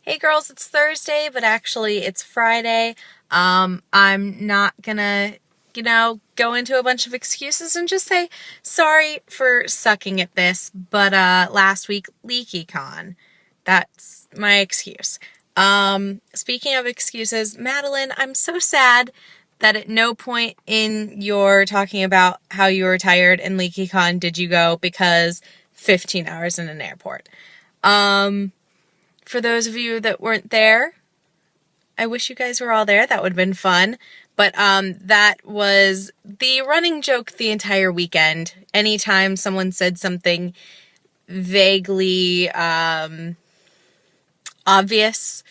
Hey girls, it's Thursday, but actually it's Friday. I'm not gonna, go into a bunch of excuses and just say sorry for sucking at this, but last week, LeakyCon. That's my excuse. Speaking of excuses, Madeline, I'm so sad that at no point in your talking about how you were tired in LeakyCon did you go because 15 hours in an airport. For those of you that weren't there, I wish you guys were all there. That would have been fun. But that was the running joke the entire weekend. Anytime someone said something vaguely obvious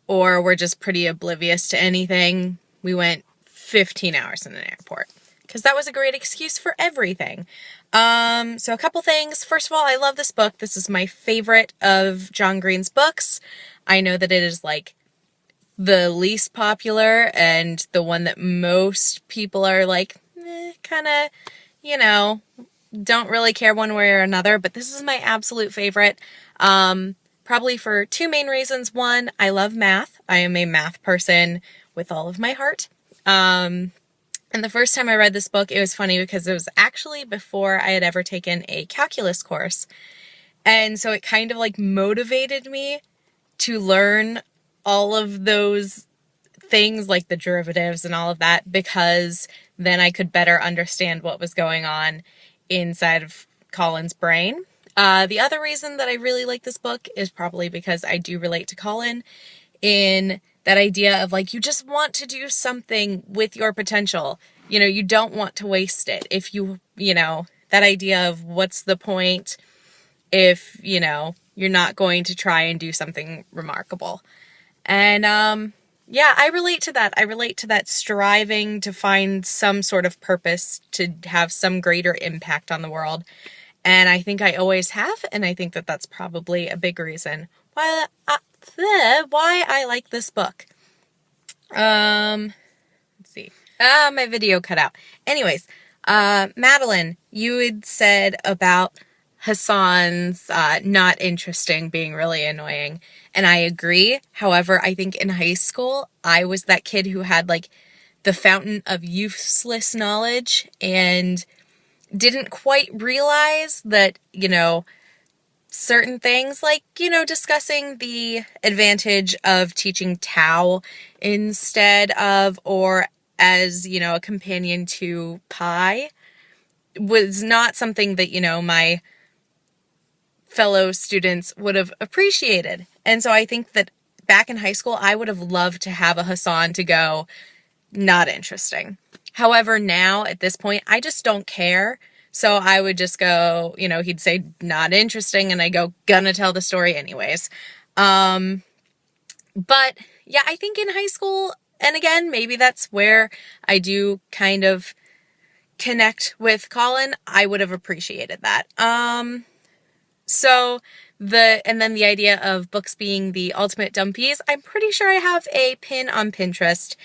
or were just pretty oblivious to anything, we went 15 hours in an airport. Because that was a great excuse for everything. So a couple things. First of all, I love this book. This is my favorite of John Green's books. I know that it is like the least popular and the one that most people are like, kind of, don't really care one way or another, but this is my absolute favorite. Probably for two main reasons. One, I love math. I am a math person with all of my heart. And the first time I read this book, it was funny because it was actually before I had ever taken a calculus course. And so it kind of like motivated me to learn all of those things like the derivatives and all of that, because then I could better understand what was going on inside of Colin's brain. The other reason that I really like this book is probably because I do relate to Colin in that idea of like, you just want to do something with your potential. You don't want to waste it. If that idea of what's the point if, you're not going to try and do something remarkable. And, I relate to that. I relate to that striving to find some sort of purpose to have some greater impact on the world. And I think I always have. And I think that that's probably a big reason why I like this book. Let's see. My video cut out. Anyways, Madeline, you had said about Hassan's not interesting being really annoying. And I agree. However, I think in high school, I was that kid who had like the fountain of useless knowledge and didn't quite realize that, certain things like, discussing the advantage of teaching Tao instead of, or as, a companion to Pi was not something that, my fellow students would have appreciated. And so I think that back in high school, I would have loved to have a Hassan to go, not interesting. However, now at this point, I just don't care. So I would just go, he'd say not interesting and I go, gonna tell the story anyways. But yeah, I think in high school, and again, maybe that's where I do kind of connect with Colin, I would have appreciated that. And then the idea of books being the ultimate dumpies, I'm pretty sure I have a pin on Pinterest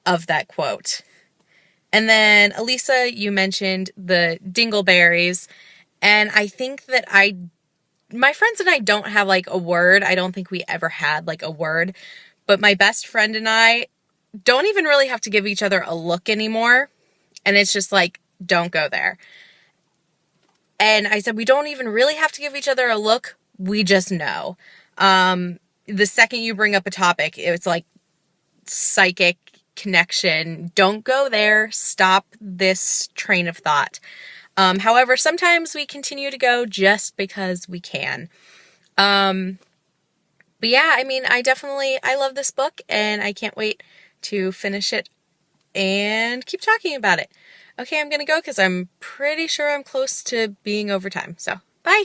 of that quote. And then, Elisa, you mentioned the dingleberries, and I think that my friends and I don't have like a word. I don't think we ever had like a word, but my best friend and I don't even really have to give each other a look anymore. And it's just like, don't go there. And I said, we don't even really have to give each other a look. We just know. The second you bring up a topic, it's like psychic connection. Don't go there. Stop this train of thought. However, sometimes we continue to go just because we can. But yeah, I love this book and I can't wait to finish it and keep talking about it. Okay, I'm going to go because I'm pretty sure I'm close to being over time. So, bye.